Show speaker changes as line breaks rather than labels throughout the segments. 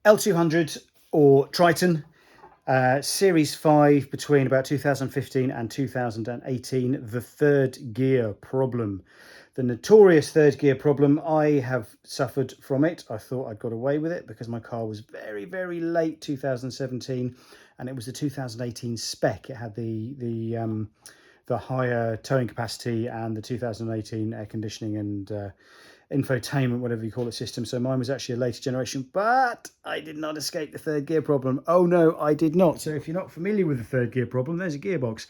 L200 or Triton, Series 5 between about 2015 and 2018, the third gear problem. The notorious third gear problem. I have suffered from it. I thought I'd got away with it because my car was very, very late 2017, and it was the 2018 spec. It had the higher towing capacity and the 2018 air conditioning and infotainment, whatever you call it, system. So mine was actually a later generation, but I did not escape the third gear problem. Oh no, I did not. So if you're not familiar with the third gear problem, there's a gearbox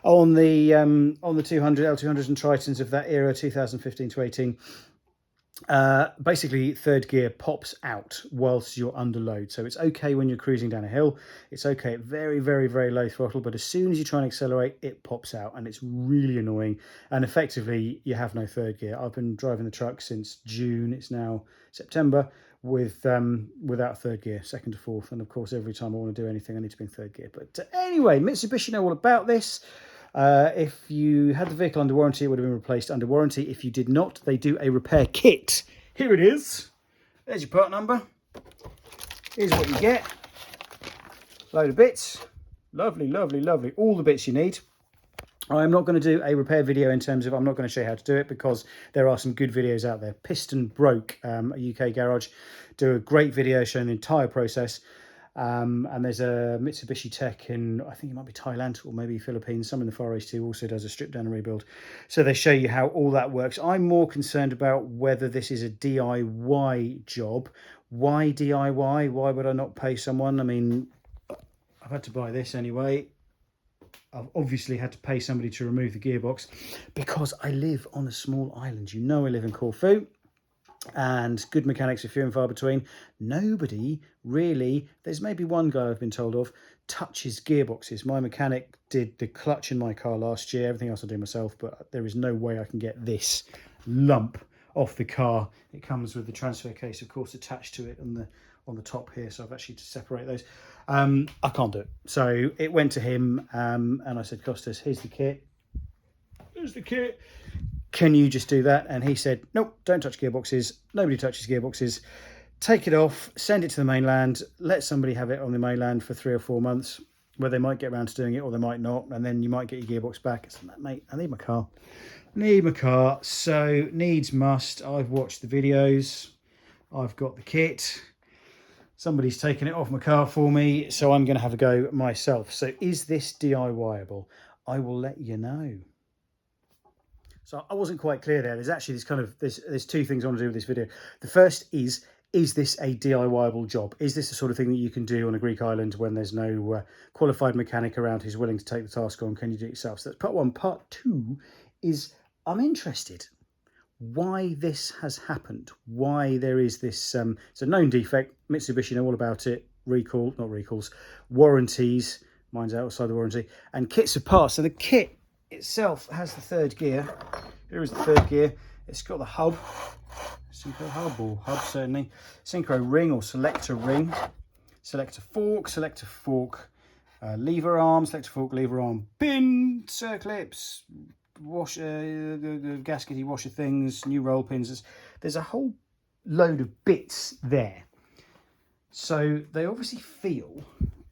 on the 200 L200s and Tritons of that era, 2015 to 18. Basically, third gear pops out whilst you're under load. So it's okay when you're cruising down a hill. It's okay at very, very, very low throttle. But as soon as you try and accelerate, it pops out. And it's really annoying. And effectively, you have no third gear. I've been driving the truck since June. It's now September without third gear, second to fourth. And of course, every time I want to do anything, I need to be in third gear. But anyway, Mitsubishi know all about this. If you had the vehicle under warranty, it would have been replaced under warranty. If you did not, they do a repair kit. Here it is. There's your part number. Here's what you get. Load of bits. Lovely, lovely, lovely. All the bits you need. I'm not going to do a repair video in terms of, I'm not going to show you how to do it because there are some good videos out there. Piston Broke, a UK garage, do a great video showing the entire process. And there's a Mitsubishi tech in, I think it might be Thailand or maybe Philippines, some in the Far East too, also does a strip down and rebuild. So they show you how all that works. I'm more concerned about whether this is a DIY job. Why DIY? Why would I not pay someone? I mean, I've had to buy this anyway. I've obviously had to pay somebody to remove the gearbox because I live on a small island. You know I live in Corfu. And good mechanics are few and far between. Nobody really, there's maybe one guy I've been told of, touches gearboxes. My mechanic did the clutch in my car last year. Everything else I do myself, but there is no way I can get this lump off the car. It comes with the transfer case, of course, attached to it on the top here. So I've actually to separate those. I can't do it. So it went to him and I said, Costas, here's the kit. Here's the kit. Can you just do that? And he said, nope, don't touch gearboxes. Nobody touches gearboxes. Take it off, send it to the mainland, let somebody have it on the mainland for 3 or 4 months where they might get around to doing it or they might not. And then you might get your gearbox back. I said, mate, I need my car. Need my car. So needs must. I've watched the videos. I've got the kit. Somebody's taken it off my car for me. So I'm going to have a go myself. So is this DIY-able? I will let you know. So I wasn't quite clear there. There's actually there's two things I want to do with this video. The first is this a DIY-able job? Is this the sort of thing that you can do on a Greek island when there's no qualified mechanic around who's willing to take the task on? Can you do it yourself? So that's part one. Part two is I'm interested why this has happened, why there is this, it's a known defect. Mitsubishi know all about it. Not recalls, warranties. Mine's outside the warranty. And kits of parts. So the kit itself has the third gear. Here is the third gear. It's got the hub, synchro hub or hub certainly, synchro ring or selector ring, selector fork, lever arm, selector fork, lever arm, pin, circlips, washer, the gaskety washer things, new roll pins. There's a whole load of bits there. So they obviously feel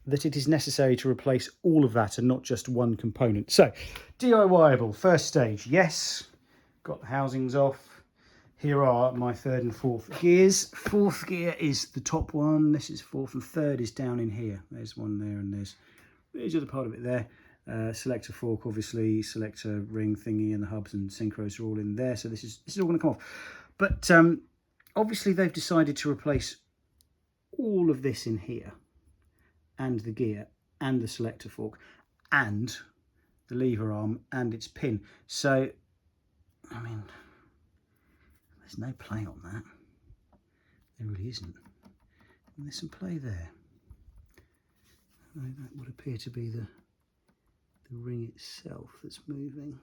that it is necessary to replace all of that and not just one component. So, DIY-able, first stage, yes. Got the housings off. Here are my third and fourth gears. Fourth gear is the top one. This is fourth and third is down in here. There's one there and there's the other part of it there. Selector fork, obviously, selector ring thingy and the hubs and synchros are all in there. So this is all going to come off. But obviously they've decided to replace all of this in here, and the gear and the selector fork and the lever arm and its pin. So, I mean, there's no play on that. There really isn't. And there's some play there. That would appear to be the ring itself that's moving.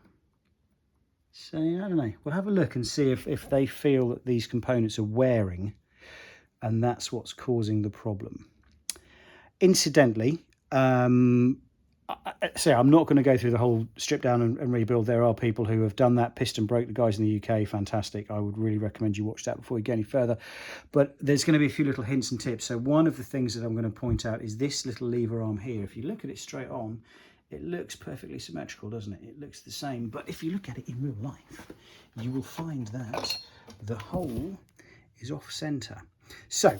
So, I don't know. We'll have a look and see if they feel that these components are wearing and that's what's causing the problem. Incidentally, I So I'm not going to go through the whole strip down and rebuild. There are people who have done that. Piston broke, the guys in the UK, fantastic. I would really recommend you watch that before you go any further. But there's going to be a few little hints and tips. So one of the things that I'm going to point out is this little lever arm here. If you look at it straight on, it looks perfectly symmetrical, doesn't it? It looks the same. But if you look at it in real life, you will find that the hole is off center. So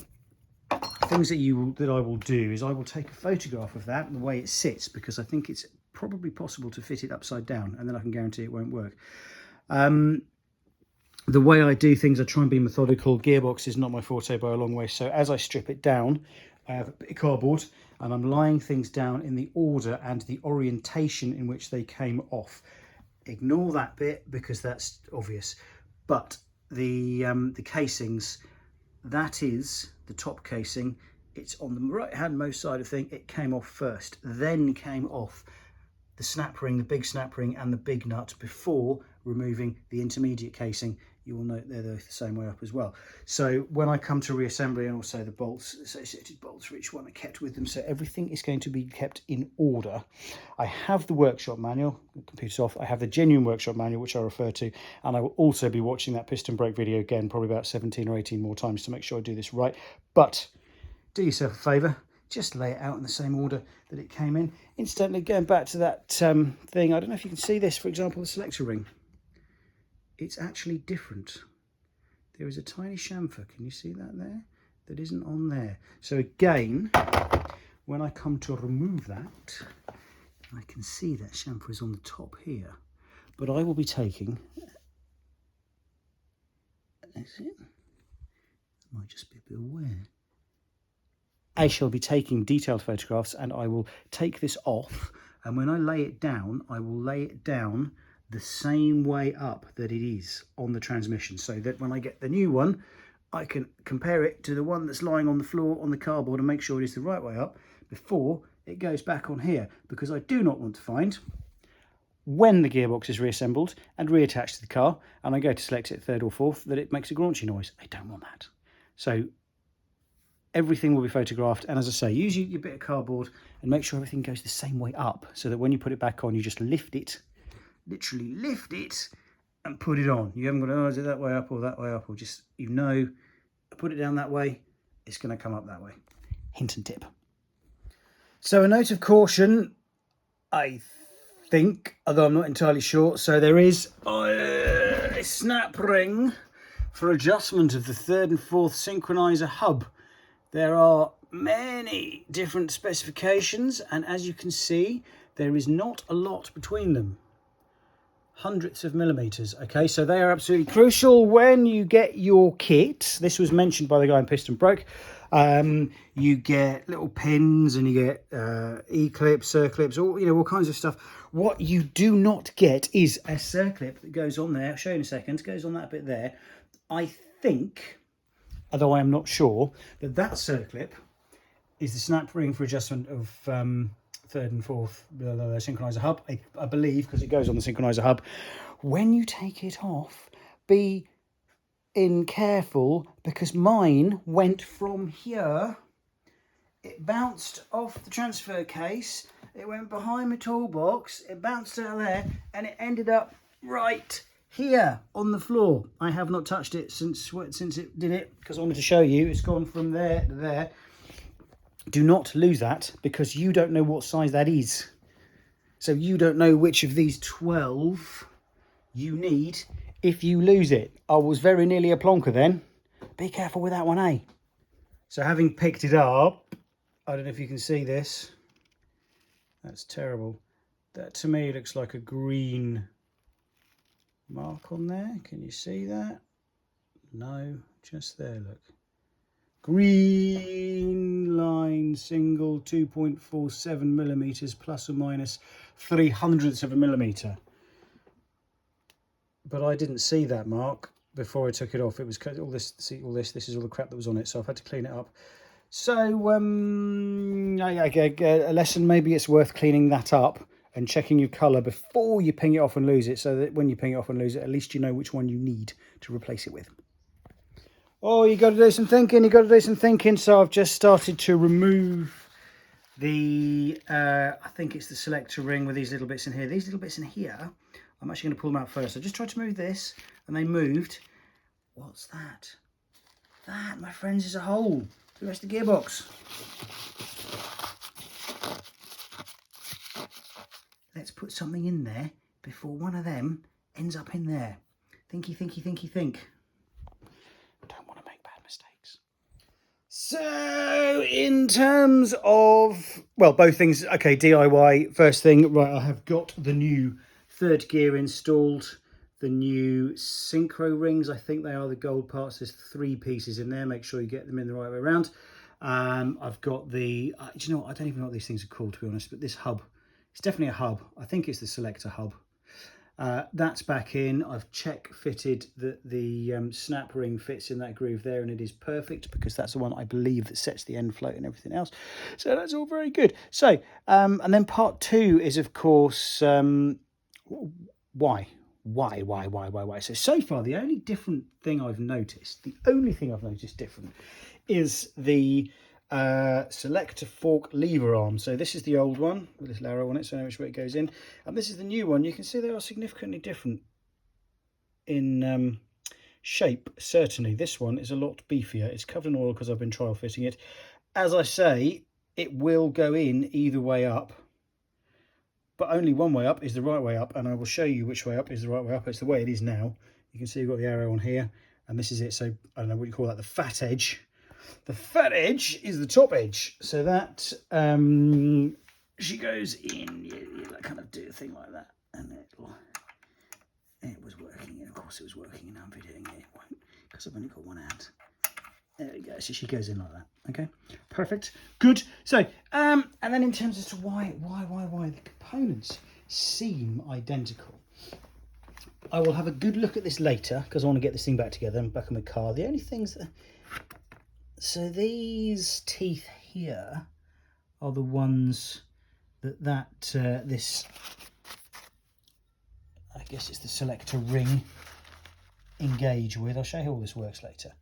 things that I will do is I will take a photograph of that and the way it sits, because I think it's probably possible to fit it upside down, and then I can guarantee it won't work. The way I do things, I try and be methodical. Gearbox is not my forte by a long way, so as I strip it down, I have a bit of cardboard and I'm lying things down in the order and the orientation in which they came off. Ignore that bit because that's obvious, but the casings, that is the top casing. It's on the right hand most side of thing. It came off first, then came off the snap ring, the big snap ring and the big nut before removing the intermediate casing. You will note they're the same way up as well. So when I come to reassembly, and also the bolts, associated bolts for each one are kept with them, so everything is going to be kept in order. I have the workshop manual, computer's off. I have the genuine workshop manual, which I refer to, and I will also be watching that piston brake video again, probably about 17 or 18 more times to make sure I do this right. But do yourself a favour, just lay it out in the same order that it came in. Incidentally, going back to that thing, I don't know if you can see this, for example, the selector ring. It's actually different. There is a tiny chamfer, can you see that there? That isn't on there. So again, when I come to remove that, I can see that chamfer is on the top here. But I will be taking, that's it, might just be a bit aware. I shall be taking detailed photographs and I will take this off, and when I lay it down, I will lay it down the same way up that it is on the transmission, so that when I get the new one, I can compare it to the one that's lying on the floor on the cardboard and make sure it is the right way up before it goes back on here, because I do not want to find, when the gearbox is reassembled and reattached to the car and I go to select it third or fourth, that it makes a graunchy noise. I don't want that. So everything will be photographed, and as I say, use your bit of cardboard and make sure everything goes the same way up, so that when you put it back on, you just lift it, literally lift it and put it on. You haven't got to, oh, is it that way up or that way up, or just, you know, put it down that way, it's going to come up that way. Hint and tip. So a note of caution, I think, although I'm not entirely sure. So there is a snap ring for adjustment of the third and fourth synchronizer hub. There are many different specifications, and as you can see, there is not a lot between them. Hundredths of millimeters. Okay, so they are absolutely crucial when you get your kit. This was mentioned by the guy in Piston Broke. You get little pins and you get E-clips, circlips, all kinds of stuff. What you do not get is a circlip that goes on there. I'll show you in a second. Goes on that bit there. I think, although I am not sure, that circlip is the snap ring for adjustment of third and fourth synchronizer hub, I believe, because it goes on the synchronizer hub. When you take it off, be careful, because mine went from here, it bounced off the transfer case, it went behind my toolbox, it bounced out there, and it ended up right here on the floor. I have not touched it since it did it, because I wanted to show you it's gone from there to there. Do not lose that, because you don't know what size that is. So you don't know which of these 12 you need if you lose it. I was very nearly a plonker then. Be careful with that one, eh? So having picked it up, I don't know if you can see this. That's terrible. That to me looks like a green mark on there. Can you see that? No, just there, look. Green line, single, 2.47 millimeters, plus or minus 0.03 of a millimeter. But I didn't see that mark before I took it off. It was all this. See all this. This is all the crap that was on it. So I've had to clean it up. So a lesson. Maybe it's worth cleaning that up and checking your colour before you ping it off and lose it, so that when you ping it off and lose it, at least you know which one you need to replace it with. Oh, you got to do some thinking. So I've just started to remove I think it's the selector ring with these little bits in here. These little bits in here, I'm actually going to pull them out first. I just tried to move this and they moved. What's that? That, my friends, is a hole for the rest of the gearbox. Let's put something in there before one of them ends up in there. Thinky, thinky, thinky, think. Don't want to make bad mistakes. So, in terms of, well, both things, okay, DIY, first thing, right, I have got the new third gear installed, the new synchro rings, I think they are the gold parts, there's 3 pieces in there, make sure you get them in the right way around. I've got the, do you know what, I don't even know what these things are called, to be honest, but this hub, it's definitely a hub, I think it's the selector hub. That's back in. I've check fitted that the snap ring fits in that groove there, and it is perfect because that's the one I believe that sets the end float and everything else. So that's all very good. So, and then part 2 is, of course, why? So far, the only different thing I've noticed, different, is the selector fork lever arm. So this is the old one with this arrow on it, so I know which way it goes in, and this is the new one. You can see they are significantly different in shape. Certainly this one is a lot beefier. It's covered in oil because I've been trial fitting it. As I say, it will go in either way up, but only one way up is the right way up, and I will show you which way up is the right way up. It's the way it is now. You can see you've got the arrow on here, and this is it. So I don't know what you call that, the fat edge. The fat edge is the top edge, so that she goes in. You kind of do a thing like that, and it was working. And of course, it was working, and I'm videoing it. It won't because I've only got one hand. There we go. So she goes in like that. Okay, perfect, good. So, and then in terms as to why the components seem identical. I will have a good look at this later because I want to get this thing back together and back in my car. The only things that, so these teeth here are the ones that this, I guess it's the selector ring, engage with. I'll show you how all this works later.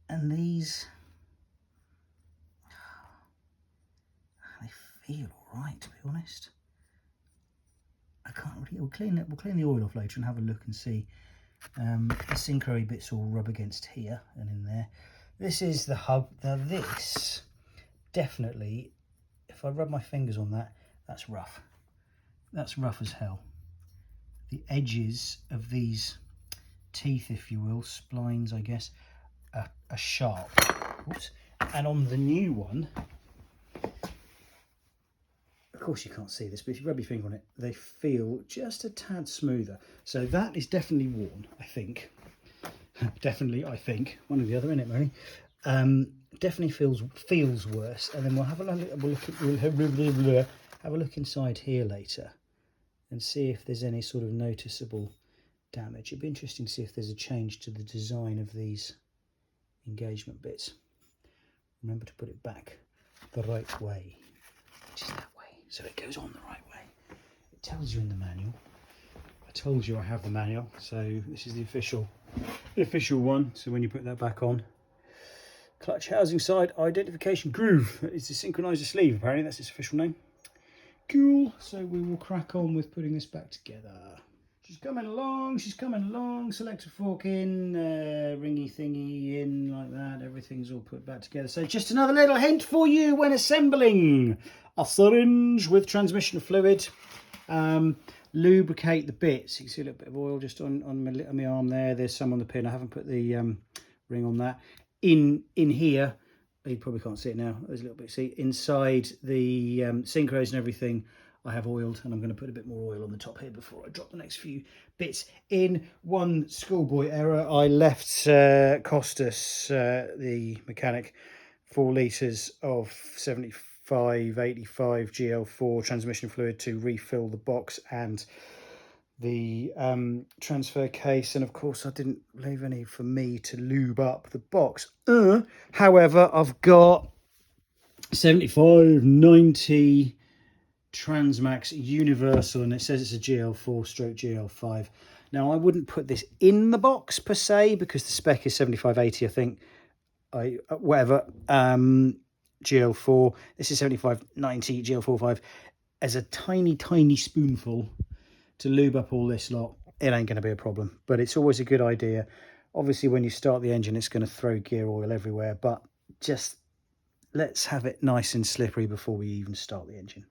And these, they feel all right, to be honest. I can't really, we'll clean the oil off later and have a look and see. The synchro bits all rub against here and in there. This is the hub. Now this, definitely, if I rub my fingers on that, that's rough. That's rough as hell. The edges of these teeth, if you will, splines, I guess, are sharp. Oops. And on the new one, of course you can't see this, but if you rub your finger on it, they feel just a tad smoother. So that is definitely worn, I think. Definitely, I think. One or the other, innit, Mary? Definitely feels worse. And then we'll have a look inside here later and see if there's any sort of noticeable damage. It'd be interesting to see if there's a change to the design of these engagement bits. Remember to put it back the right way, which is that way, so it goes on the right way. It tells you in the manual. I told you I have the manual, so this is the official one. So when you put that back on, clutch housing side identification groove. It's the synchronizer sleeve, apparently that's its official name. Cool. So we will crack on with putting this back together. She's coming along, selector fork in, ringy thingy in like that, everything's all put back together. So just another little hint for you when assembling: a syringe with transmission fluid, lubricate the bits. You can see a little bit of oil just on my arm there, there's some on the pin, I haven't put the ring on that. In here, you probably can't see it now, there's a little bit, see, inside the synchros and everything, I have oiled, and I'm going to put a bit more oil on the top here before I drop the next few bits in. One schoolboy error, I left Costas, the mechanic, 4 litres of 75/85 GL4 transmission fluid to refill the box and the transfer case, and of course I didn't leave any for me to lube up the box. However, I've got 75/90 Transmax Universal, and it says it's a GL4 stroke GL5. Now I wouldn't put this in the box per se because the spec is 75/80, I think. Whatever. GL4. This is 7590 GL45. As a tiny spoonful to lube up all this lot, it ain't going to be a problem. But it's always a good idea. Obviously, when you start the engine, it's going to throw gear oil everywhere. But just let's have it nice and slippery before we even start the engine.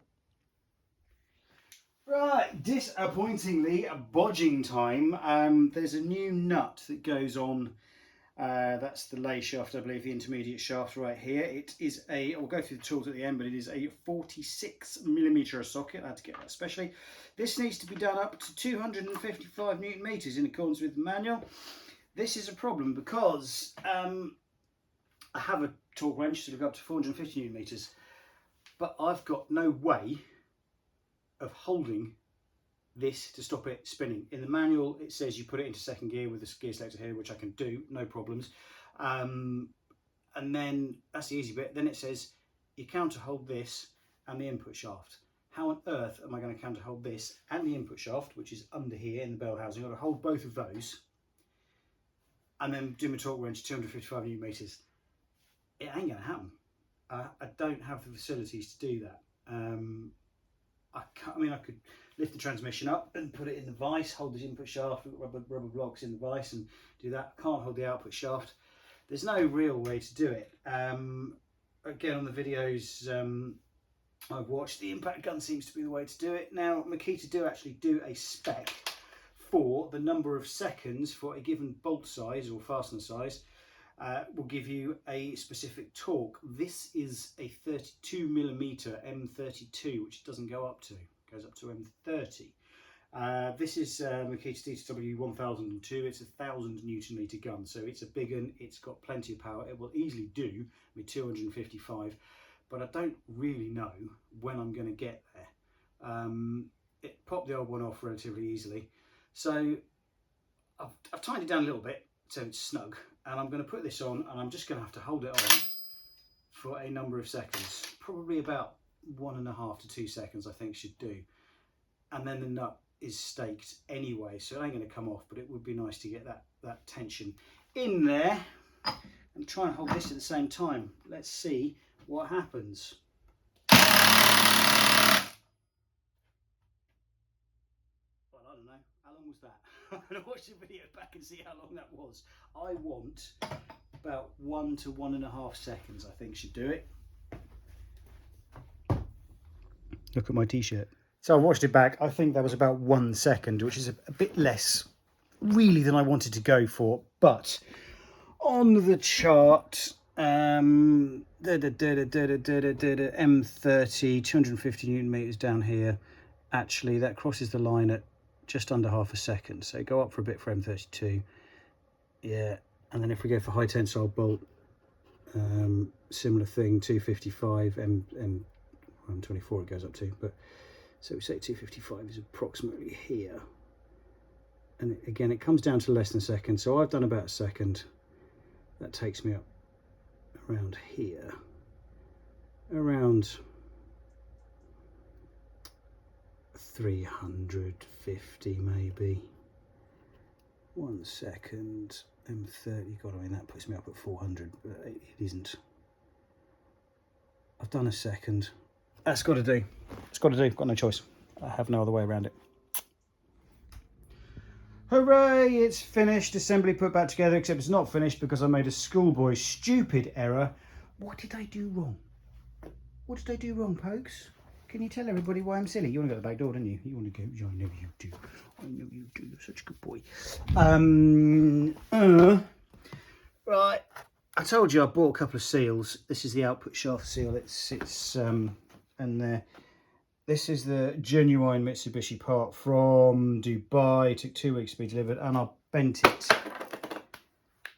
Right, disappointingly, bodging time. There's a new nut that goes on. That's the lay shaft, I believe, the intermediate shaft right here. It is a, I'll go through the tools at the end, but it is a 46mm socket. I had to get that specially. This needs to be done up to 255 Newton meters in accordance with the manual. This is a problem because I have a torque wrench to go up to 450 Newton meters, but I've got no way of holding this to stop it spinning. In the manual it says you put it into second gear with the gear selector here, which I can do, no problems. And then that's the easy bit. Then it says you counter hold this and the input shaft. How on earth am I going to counter hold this and the input shaft, which is under here in the bell housing? I've got to hold both of those and then do my torque wrench 255 Newton meters. It ain't going to happen. I don't have the facilities to do that. I mean, I could lift the transmission up and put it in the vise, hold the input shaft with rubber blocks in the vise and do that. Can't hold the output shaft. There's no real way to do it. Again, on the videos I've watched, the impact gun seems to be the way to do it. Now, Makita do actually do a spec for the number of seconds for a given bolt size or fastener size. Will give you a specific torque. This is a 32mm M32, which doesn't go up to, goes up to M30. This is Makita DSW 1002. It's a 1000 Newton meter gun, so it's a big one. It's got plenty of power. It will easily do with 255, but I don't really know when I'm going to get there. It popped the old one off relatively easily, so I've tightened it down a little bit so it's snug. And I'm going to put this on and I'm just going to have to hold it on for a number of seconds, probably about 1.5 to 2 seconds I think should do. And then the nut is staked anyway, so it ain't going to come off, but it would be nice to get that tension in there. And try and hold this at the same time. Let's see what happens. Well, I don't know. How long was that? I'm going to watch the video back and see how long that was. I want about 1 to 1.5 seconds, I think should do it. Look at my t-shirt. So I watched it back. I think that was about 1 second, which is a bit less really than I wanted to go for. But on the chart, M30, 250 Newton meters down here. Actually, that crosses the line at just under half a second, so go up for a bit for M32. Yeah, and then if we go for high tensile bolt, similar thing, 255, M24 it goes up to, but so we say 255 is approximately here, and again it comes down to less than a second, so I've done about a second. That takes me up around here, around 350 maybe. 1 second. M30, God, I mean that puts me up at 400, but it isn't. I've done a second. That's got to do. It's got to do. Got no choice. I have no other way around it. Hooray! It's finished. Assembly put back together, except it's not finished because I made a schoolboy stupid error. What did I do wrong? What did I do wrong, folks? Can you tell everybody why I'm silly? You want to go to the back door, don't you? You want to go? I know you do. I know you do. You're such a good boy. Right. I told you I bought a couple of seals. This is the output shaft seal. It's and there. This is the genuine Mitsubishi part from Dubai. It took 2 weeks to be delivered, and I bent it.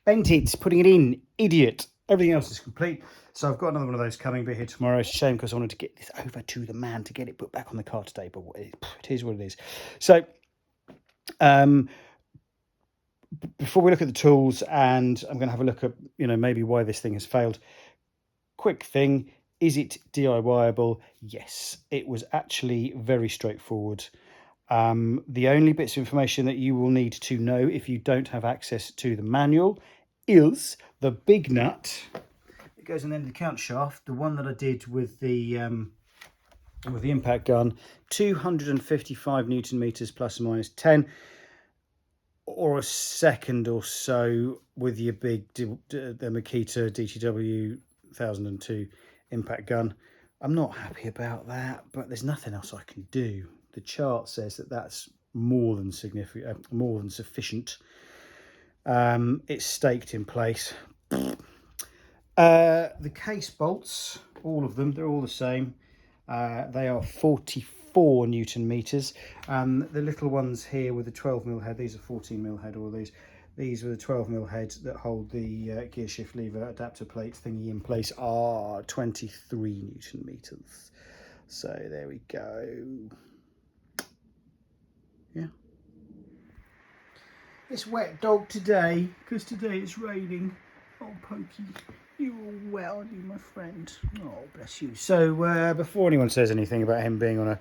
Bent it, putting it in. Idiot. Everything else is complete. So I've got another one of those coming, but here tomorrow. It's a shame because I wanted to get this over to the man to get it put back on the car today, but it is what it is. So before we look at the tools, and I'm going to have a look at, maybe why this thing has failed. Quick thing, is it DIYable? Yes, it was actually very straightforward. The only bits of information that you will need to know if you don't have access to the manual is the big nut. it goes on the end of the countershaft. The one that I did with the impact gun, 255 Newton meters plus or minus 10, or a second or so with your big the Makita DTW 1002 impact gun. I'm not happy about that, but there's nothing else I can do. The chart says that that's more than significant, more than sufficient. It's staked in place. The case bolts, all of them, they're all the same. They are 44 Newton meters. The little ones here with the 12mm head, these are 14mm head, all these. These with the 12mm head that hold the gear shift lever adapter plate thingy in place are 23 Newton meters. So there we go. Yeah. It's wet dog today, because today it's raining. Oh, Pokey, you're all wet, aren't you, my friend? Oh, bless you. So, before anyone says anything about him being on a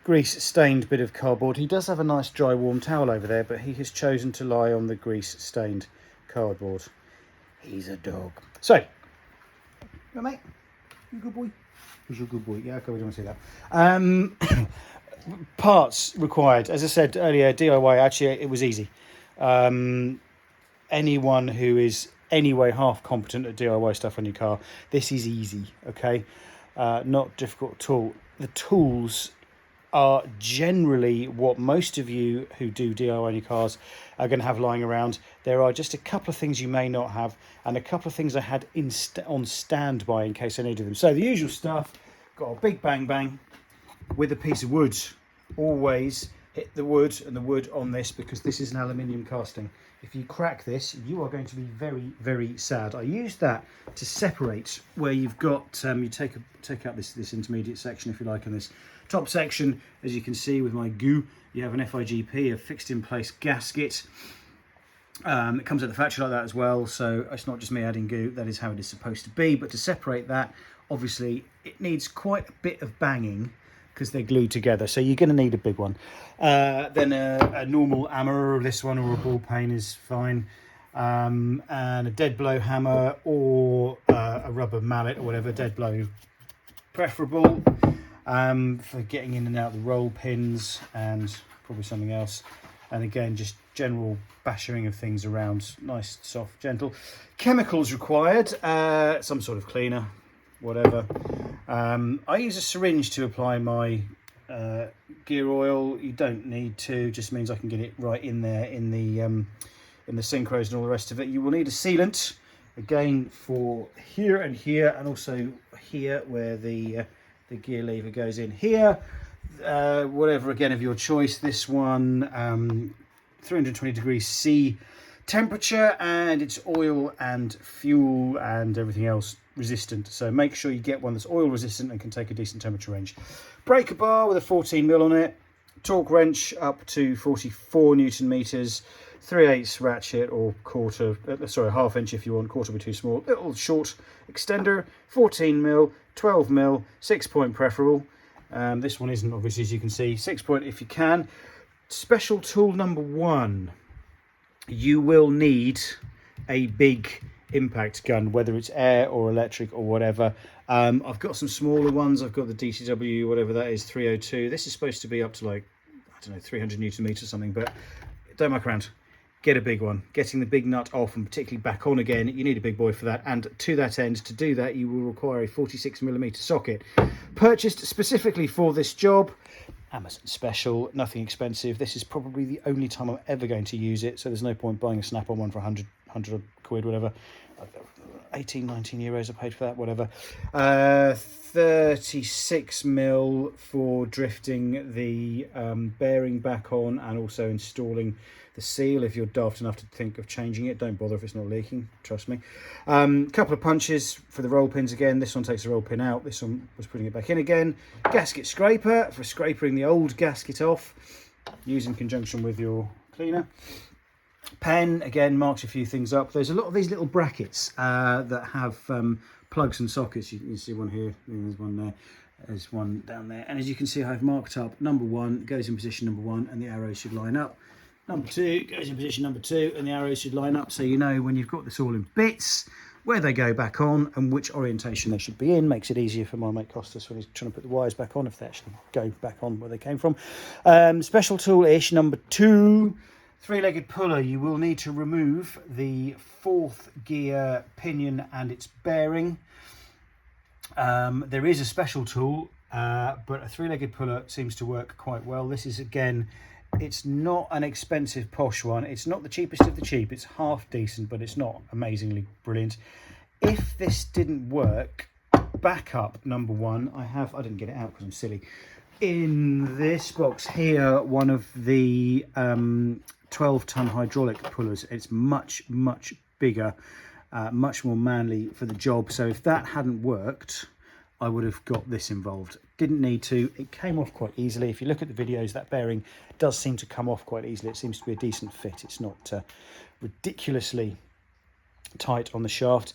grease-stained bit of cardboard, he does have a nice dry, warm towel over there, but he has chosen to lie on the grease-stained cardboard. He's a dog. So, you mate? You a good boy? Who's your good boy? Yeah, okay, we don't want to see that. Parts required. As I said earlier, DIY, actually, it was easy. Anyone who is anyway half competent at DIY stuff on your car, this is easy, okay? Not difficult at all. The tools are generally what most of you who do DIY on your cars are going to have lying around. There are just a couple of things you may not have, and a couple of things I had on standby in case I needed them. So the usual stuff, got a big bang bang with a piece of wood. Always hit the wood and the wood on this, because this is an aluminium casting. If you crack this, you are going to be very, very sad. I used that to separate where you've got, you take out this intermediate section, if you like, in this top section. As you can see with my goo, you have an FIGP, a fixed in place gasket. It comes at the factory like that as well, so it's not just me adding goo, that is how it is supposed to be. But to separate that, obviously, it needs quite a bit of banging, because they're glued together, so you're going to need a big one. Then a normal hammer, this one, or a ball peen is fine, and a dead blow hammer, or a rubber mallet or whatever. Dead blow preferable, for getting in and out the roll pins, and probably something else. And again, just general bashing of things around, nice, soft, gentle. Chemicals required, some sort of cleaner, whatever. I use a syringe to apply my gear oil. You don't need to, just means I can get it right in there in the synchros and all the rest of it. You will need a sealant, again, for here and here, and also here where the gear lever goes in here. Whatever, again, of your choice. This one, 320 degrees C temperature, and it's oil and fuel and everything else resistant, so make sure you get one that's oil resistant and can take a decent temperature range. Breaker bar with a 14mm on it, torque wrench up to 44 Newton meters, 3/8 ratchet or quarter, half inch if you want, quarter will be too small, little short extender, 14mm, 12mm, 6-point preferable. This one isn't, obviously, as you can see, 6-point if you can. Special tool number 1, you will need a big impact gun, whether it's air or electric or whatever. I've got some smaller ones. I've got the DTW, whatever that is, 302. This is supposed to be up to, like, I don't know, 300 Newton meters or something, but don't muck around. Get a big one. Getting the big nut off and particularly back on again, you need a big boy for that. And to that end, to do that, you will require a 46mm socket. Purchased specifically for this job. Amazon special, nothing expensive. This is probably the only time I'm ever going to use it, so there's no point buying a snap-on one for 100 quid, whatever. 18, 19 euros I paid for that, whatever. 36mm for drifting the bearing back on, and also installing the seal. If you're daft enough to think of changing it, don't bother if it's not leaking, trust me. Couple of punches for the roll pins again. This one takes the roll pin out, this one was putting it back in again. Gasket scraper for scraping the old gasket off, used in conjunction with your cleaner. Pen, again, marks a few things up. There's a lot of these little brackets that have plugs and sockets. You can see one here, there's one there, there's one down there. And as you can see, I've marked up number 1 goes in position number 1, and the arrows should line up. Number 2 goes in position number 2, and the arrows should line up, so you know when you've got this all in bits where they go back on and which orientation they should be in. Makes it easier for my mate Costas when he's trying to put the wires back on, if they actually go back on where they came from. Special tool-ish, number 2, three-legged puller. You will need to remove the 4th gear pinion and its bearing. There is a special tool, but a three-legged puller seems to work quite well. This is, again, it's not an expensive posh one. It's not the cheapest of the cheap. It's half decent, but it's not amazingly brilliant. If this didn't work, backup number 1, I didn't get it out because I'm silly. In this box here, one of the 12-ton hydraulic pullers. It's much, much bigger, much more manly for the job. So if that hadn't worked, I would have got this involved. Didn't need to. It came off quite easily. If you look at the videos, that bearing does seem to come off quite easily. It seems to be a decent fit. It's not ridiculously tight on the shaft.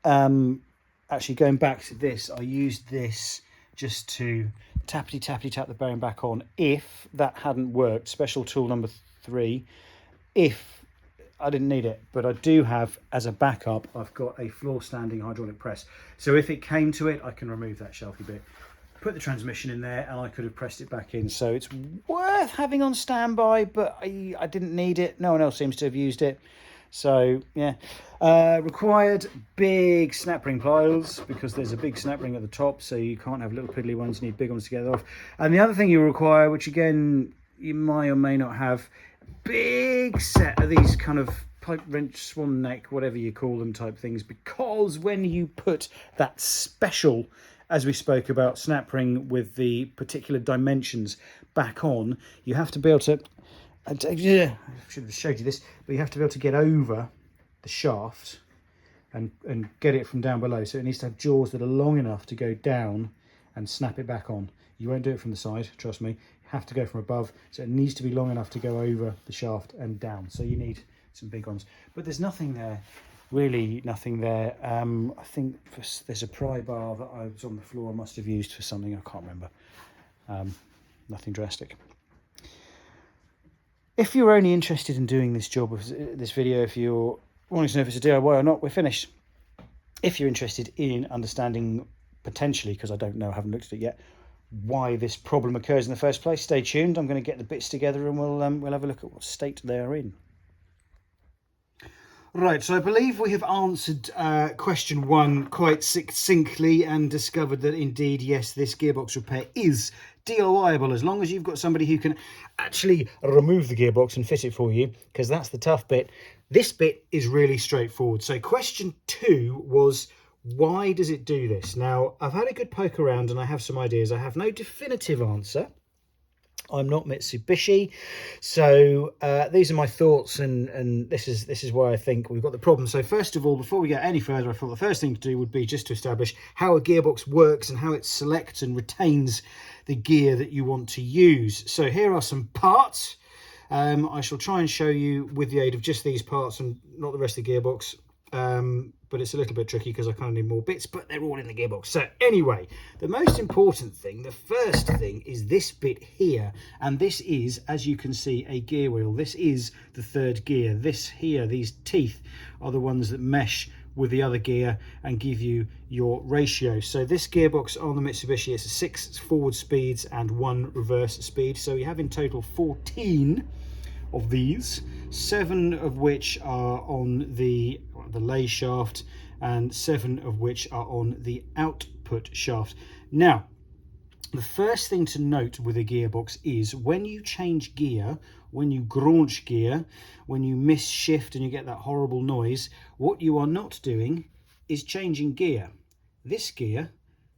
Actually, going back to this, I used this just to tap the bearing back on. If that hadn't worked, special tool number 3, if I didn't need it, but I do have, as a backup, I've got a floor standing hydraulic press. So if it came to it, I can remove that shelfy bit, put the transmission in there, and I could have pressed it back in. So it's worth having on standby, but I didn't need it. No one else seems to have used it. So yeah, required big snap ring pliers, because there's a big snap ring at the top, so you can't have little piddly ones. You need big ones to get it off. And the other thing you require, which again you may or may not have, big set of these kind of pipe wrench, swan neck, whatever you call them type things, because when you put that special, as we spoke about, snap ring with the particular dimensions back on, you have to be able to, I should have showed you this, but you have to be able to get over the shaft and get it from down below. So it needs to have jaws that are long enough to go down and snap it back on. You won't do it from the side, trust me. You have to go from above, so it needs to be long enough to go over the shaft and down. So you need some big ones, but there's nothing there, really nothing there. I think there's a pry bar that I was on the floor, I must have used for something, I can't remember. Nothing drastic. If you're only interested in doing this job, this video, if you're wanting to know if it's a DIY or not, we're finished. If you're interested in understanding, potentially, because I don't know, I haven't looked at it yet, why this problem occurs in the first place, stay tuned. I'm going to get the bits together and we'll have a look at what state they are in. Right, so I believe we have answered question 1 quite succinctly and discovered that indeed, yes, this gearbox repair is DIYable, as long as you've got somebody who can actually remove the gearbox and fit it for you, because that's the tough bit. This bit is really straightforward. So question 2 was, why does it do this? Now, I've had a good poke around and I have some ideas. I have no definitive answer. I'm not Mitsubishi, so these are my thoughts, and this is why I think we've got the problem. So first of all, before we get any further, I thought the first thing to do would be just to establish how a gearbox works and how it selects and retains the gear that you want to use. So here are some parts. I shall try and show you with the aid of just these parts and not the rest of the gearbox. But it's a little bit tricky because I kind of need more bits, but they're all in the gearbox. So anyway, the most important thing, the first thing, is this bit here. And this is, as you can see, a gear wheel. This is the 3rd gear. This here, these teeth, are the ones that mesh with the other gear and give you your ratio. So this gearbox on the Mitsubishi is 6 forward speeds and 1 reverse speed. So we have in total 14 of these, 7 of which are on the lay shaft and 7 of which are on the output shaft. Now, the first thing to note with a gearbox is when you change gear, when you graunch gear, when you miss shift and you get that horrible noise, what you are not doing is changing gear. This gear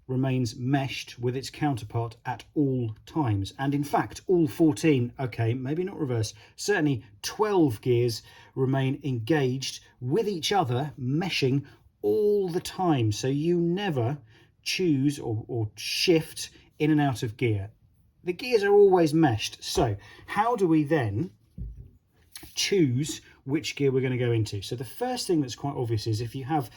remains meshed with its counterpart at all times, and in fact all 14, okay, maybe not reverse, certainly 12 gears remain engaged with each other, meshing all the time. So you never choose or shift in and out of gear. The gears are always meshed. So how do we then choose which gear we're going to go into? So the first thing that's quite obvious is if you have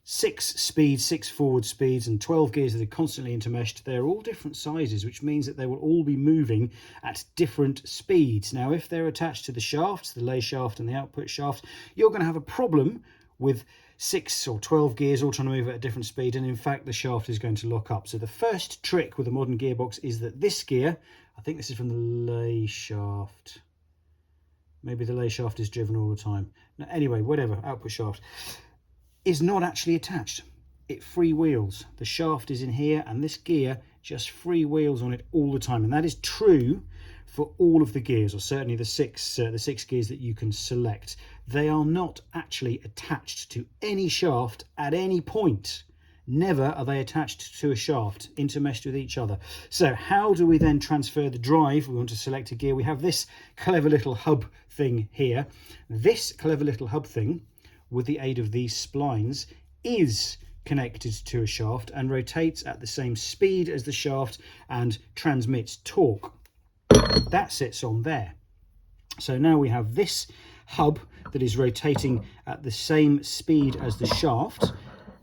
6 speeds, 6 forward speeds and 12 gears that are constantly intermeshed, they're all different sizes, which means that they will all be moving at different speeds. Now, if they're attached to the shafts, the lay shaft and the output shaft, you're going to have a problem with 6 or 12 gears all trying to move at a different speed, and in fact the shaft is going to lock up. So the first trick with a modern gearbox is that this gear, I think this is from the lay shaft, maybe the lay shaft is driven all the time. Now, anyway, whatever, output shaft, is not actually attached. It freewheels. The shaft is in here and this gear just freewheels on it all the time, and that is true for all of the gears, or certainly the six gears that you can select. They are not actually attached to any shaft at any point. Never are they attached to a shaft, intermeshed with each other. So how do we then transfer the drive? We want to select a gear. We have this clever little hub thing here. This clever little hub thing, with the aid of these splines, is connected to a shaft and rotates at the same speed as the shaft and transmits torque. That sits on there. So now we have this hub that is rotating at the same speed as the shaft,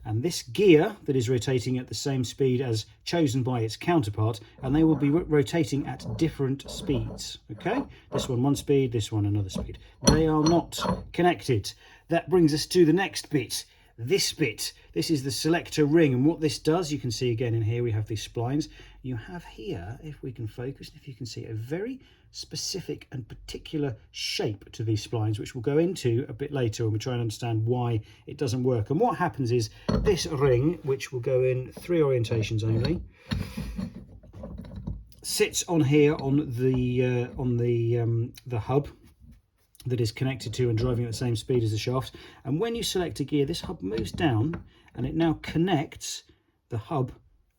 and this gear that is rotating at the same speed as chosen by its counterpart, and they will be rotating at different speeds. Okay, this one speed, this one another speed. They are not connected. That brings us to the next bit. This bit, this is the selector ring, and what this does, you can see again in here we have these splines. You have here, if we can focus, if you can see, a very specific and particular shape to these splines, which we'll go into a bit later when we try and understand why it doesn't work. And what happens is this ring, which will go in 3 orientations only, sits on here on the hub that is connected to and driving at the same speed as the shaft. And when you select a gear, this hub moves down and it now connects the hub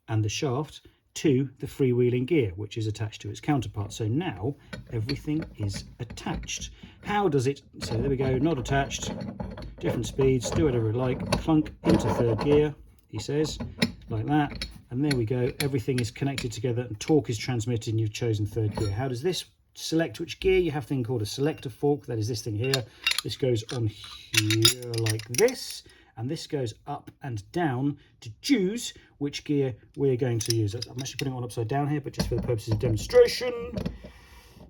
and the shaft to the freewheeling gear, which is attached to its counterpart. So now everything is attached. How does it? So there we go, not attached, different speeds, do whatever you like, clunk into third gear, he says, like that. And there we go, everything is connected together and torque is transmitted and you've chosen third gear. How does this select which gear? You have a thing called a selector fork, that is this thing here. This goes on here like this, and this goes up and down to choose which gear we're going to use. I'm actually putting it on upside down here, but just for the purposes of demonstration.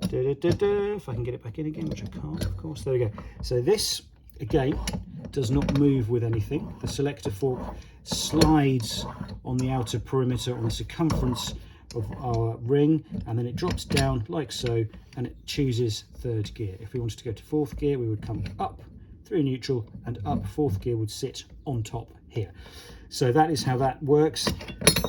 If I can get it back in again, which I can't, of course. There we go. So this, again, does not move with anything. The selector fork slides on the outer perimeter, on the circumference of our ring, and then it drops down like so, and it chooses third gear. If we wanted to go to fourth gear, we would come up through neutral and up. Fourth gear would sit on top here. So that is how that works.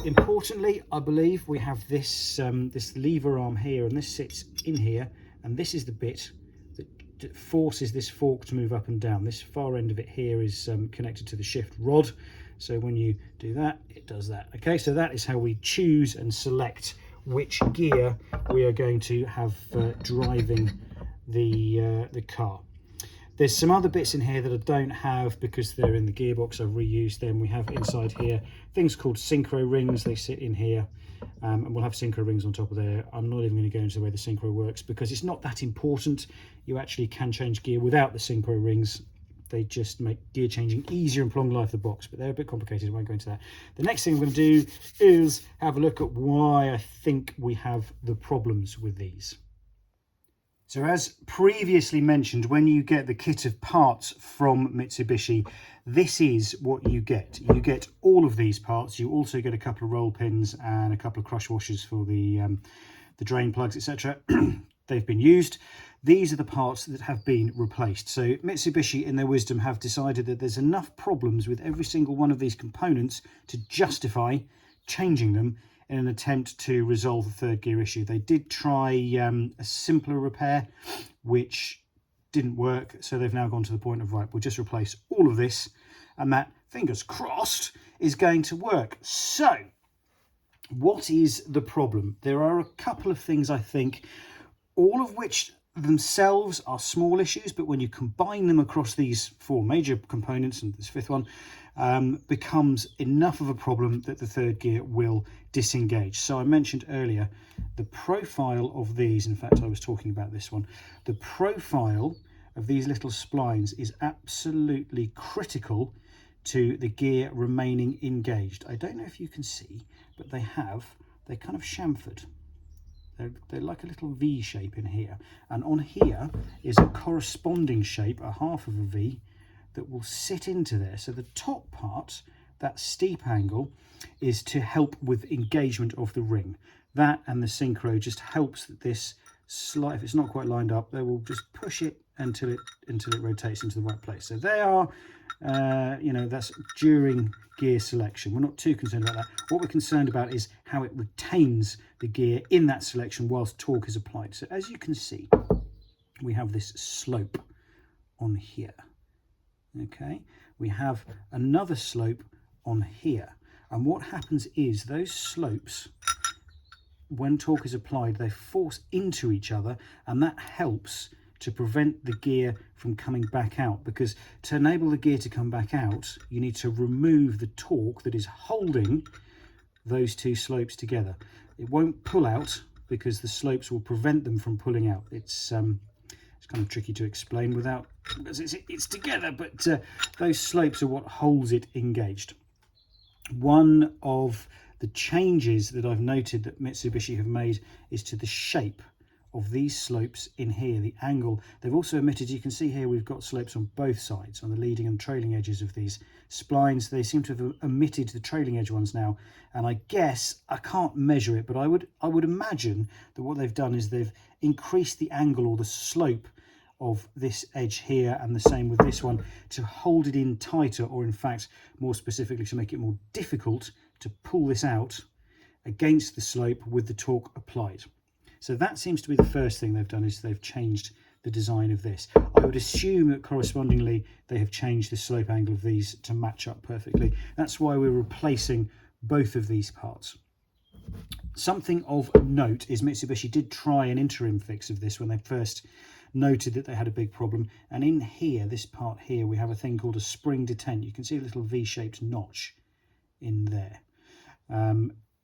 Importantly, I believe we have this this lever arm here, and this sits in here, and this is the bit that forces this fork to move up and down. This far end of it here is connected to the shift rod. So when you do that, it does that. Okay, so that is how we choose and select which gear we are going to have driving the car. There's some other bits in here that I don't have because they're in the gearbox. I've reused them. We have inside here things called synchro rings. They sit in here, and we'll have synchro rings on top of there. I'm not even going to go into the way the synchro works because it's not that important. You actually can change gear without the synchro rings. They just make gear changing easier and prolong life of the box, but they're a bit complicated. I won't go into that. The next thing I'm going to do is have a look at why I think we have the problems with these. So as previously mentioned, when you get the kit of parts from Mitsubishi, this is what you get. You get all of these parts. You also get a couple of roll pins and a couple of crush washers for the drain plugs, etc. They've been used. These are the parts that have been replaced. So Mitsubishi, in their wisdom, have decided that there's enough problems with every single one of these components to justify changing them in an attempt to resolve the third gear issue. They did try a simpler repair, which didn't work. So they've now gone to the point of, right, we'll just replace all of this, and that, fingers crossed, is going to work. So what is the problem? There are a couple of things, I think, all of which themselves are small issues, but when you combine them across these 4 major components, and this 5th one, becomes enough of a problem that the third gear will disengage. So I mentioned earlier the profile of these, in fact I was talking about this one, the profile of these little splines is absolutely critical to the gear remaining engaged. I don't know if you can see, but they're kind of chamfered. They're like a little V shape in here, and on here is a corresponding shape, a half of a V, that will sit into there. So the top part, that steep angle, is to help with engagement of the ring. That and the synchro just helps that this slide, if it's not quite lined up, they will just push it until it rotates into the right place. So they are, you know, that's during gear selection. We're not too concerned about that. What we're concerned about is how it retains the gear in that selection whilst torque is applied. So as you can see, we have this slope on here. Okay, we have another slope on here. And what happens is those slopes, when torque is applied, they force into each other, and that helps to prevent the gear from coming back out, because to enable the gear to come back out, you need to remove the torque that is holding those two slopes together. It won't pull out because the slopes will prevent them from pulling out. It's kind of tricky to explain without, because it's together, but those slopes are what holds it engaged. One of the changes that I've noted that Mitsubishi have made is to the shape of these slopes in here, the angle. They've also omitted, you can see here, we've got slopes on both sides, on the leading and trailing edges of these splines. They seem to have omitted the trailing edge ones now, and I guess, I can't measure it, but I would imagine that what they've done is they've increased the angle or the slope of this edge here, and the same with this one, to hold it in tighter, or in fact more specifically to make it more difficult to pull this out against the slope with the torque applied. So that seems to be the first thing they've done, is they've changed the design of this. I would assume that correspondingly they have changed the slope angle of these to match up perfectly. That's why we're replacing both of these parts. Something of note is Mitsubishi did try an interim fix of this when they first noted that they had a big problem, and in here, this part here, we have a thing called a spring detent. You can see a little V-shaped notch in there.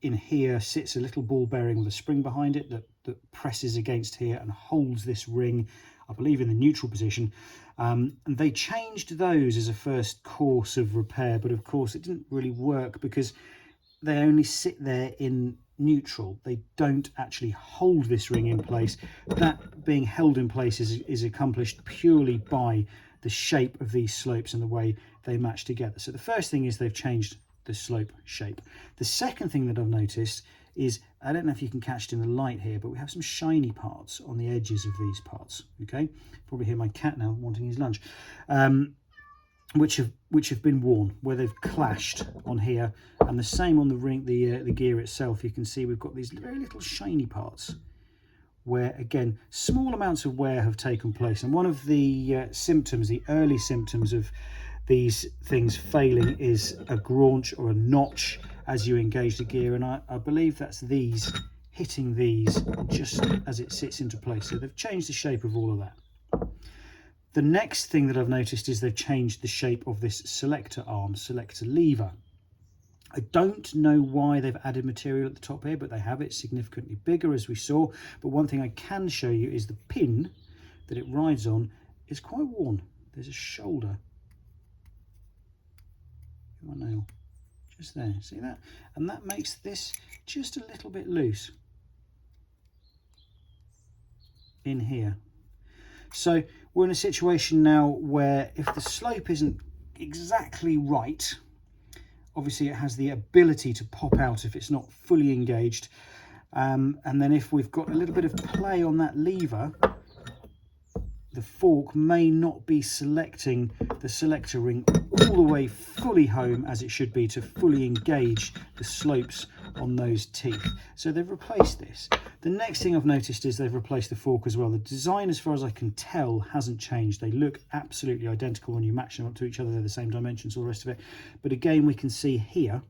In here sits a little ball bearing with a spring behind it that presses against here and holds this ring, I believe, in the neutral position. And they changed those as a first course of repair, but of course it didn't really work because they only sit there in neutral. They don't actually hold this ring in place. That being held in place is accomplished purely by the shape of these slopes and the way they match together. So the first thing is they've changed the slope shape. The second thing that I've noticed is, I don't know if you can catch it in the light here, but we have some shiny parts on the edges of these parts. Okay, probably hear my cat now wanting his lunch, which have been worn, where they've clashed on here, and the same on the ring, the gear itself. You can see we've got these very little shiny parts where, again, small amounts of wear have taken place. And one of the symptoms, the early symptoms of these things failing, is a graunch or a notch as you engage the gear, and I believe that's these hitting these just as it sits into place. So they've changed the shape of all of that. The next thing that I've noticed is they've changed the shape of this selector arm, selector lever. I don't know why they've added material at the top here, but they have it significantly bigger, as we saw. But one thing I can show you is the pin that it rides on is quite worn. There's a shoulder. My nail just there, see that? And that makes this just a little bit loose in here. So we're in a situation now where if the slope isn't exactly right, obviously it has the ability to pop out if it's not fully engaged, and then if we've got a little bit of play on that lever, the fork may not be selecting the selector ring all the way fully home as it should be to fully engage the slopes on those teeth. So they've replaced this. The next thing I've noticed is they've replaced the fork as well. The design, as far as I can tell, hasn't changed. They look absolutely identical when you match them up to each other. They're the same dimensions, all the rest of it. But again, we can see here,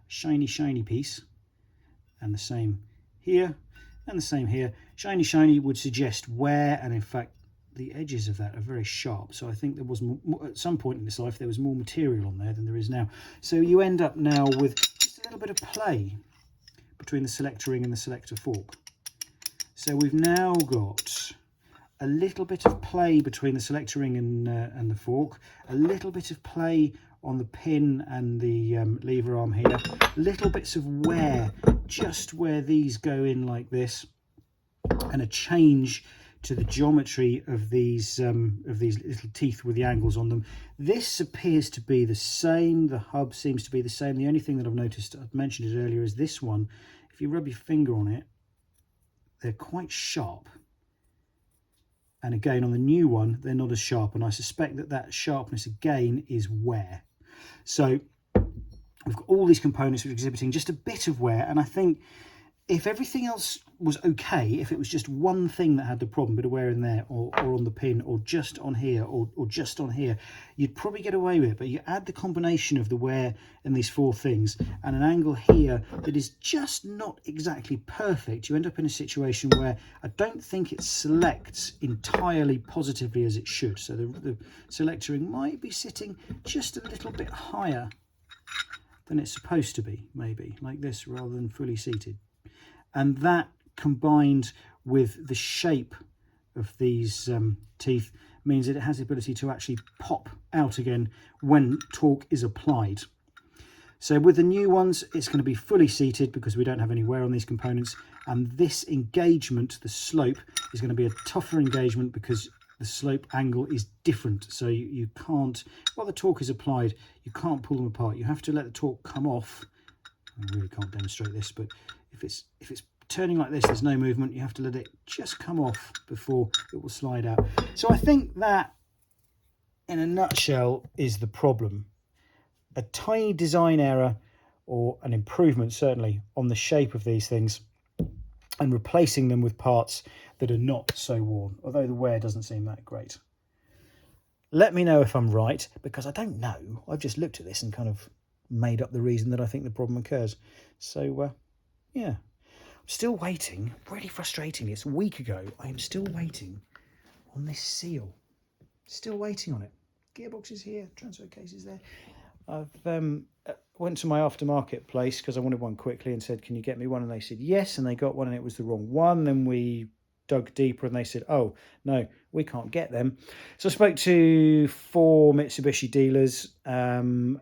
shiny piece, and the same here, and the same here. Shiny would suggest wear, and in fact, the edges of that are very sharp. So I think there was more, at some point in this life, there was more material on there than there is now. So you end up now with just a little bit of play between the selector ring and the selector fork. So we've now got a little bit of play between the selector ring and the fork, a little bit of play on the pin and the lever arm here, little bits of wear just where these go in like this, and a change to the geometry of these little teeth with the angles on them. This appears to be the same. The hub seems to be the same. The only thing that I've noticed, I've mentioned it earlier, is this one. If you rub your finger on it, they're quite sharp. And again, on the new one, they're not as sharp. And I suspect that that sharpness again is wear. So we've got all these components which are exhibiting just a bit of wear. And I think if everything else was okay, if it was just one thing that had the problem, bit of wear in there, or on the pin, or just on here, or just on here, you'd probably get away with it. But you add the combination of the wear and these four things, and an angle here that is just not exactly perfect, you end up in a situation where I don't think it selects entirely positively as it should. So the selector ring might be sitting just a little bit higher than it's supposed to be, maybe like this, rather than fully seated. And that, combined with the shape of these teeth, means that it has the ability to actually pop out again when torque is applied. So with the new ones, it's going to be fully seated because we don't have any wear on these components. And this engagement, the slope, is going to be a tougher engagement because the slope angle is different. So you can't, while the torque is applied, you can't pull them apart. You have to let the torque come off. I really can't demonstrate this, but if it's turning like this, there's no movement. You have to let it just come off before it will slide out. So I think that, in a nutshell, is the problem. A tiny design error, or an improvement certainly, on the shape of these things, and replacing them with parts that are not so worn, although the wear doesn't seem that great. Let me know if I'm right, because I don't know. I've just looked at this and kind of made up the reason that I think the problem occurs. So yeah, I'm still waiting. Really frustrating. It's a week ago. I am still waiting on this seal. Still waiting on it. Gearbox is here. Transfer case is there. I've went to my aftermarket place because I wanted one quickly and said, can you get me one? And they said yes, and they got one and it was the wrong one. Then we dug deeper and they said, oh no, we can't get them. So I spoke to 4 Mitsubishi dealers, and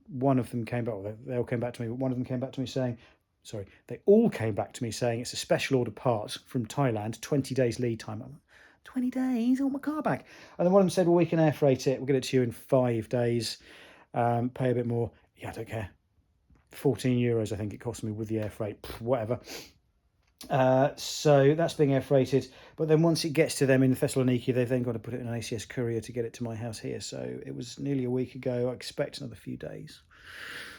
one of them came back, well, they all came back to me, but one of them came back to me saying, sorry, they all came back to me saying it's a special order part from Thailand, 20 days lead time. I'm like, 20 days, I want my car back. And then one of them said, well, we can air freight it, we'll get it to you in 5 days, pay a bit more. Yeah, I don't care. 14 euros I think it cost me with the air freight, whatever. So that's being air freighted, but then once it gets to them in Thessaloniki, they've then got to put it in an ACS courier to get it to my house here. So it was nearly a week ago. I expect another few days.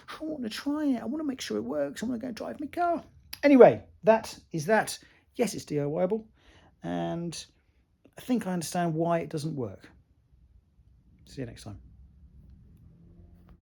I want to try it. I want to make sure it works. I want to go drive my car. Anyway, that is that. Yes, it's DIYable, and I think I understand why it doesn't work. See you next time.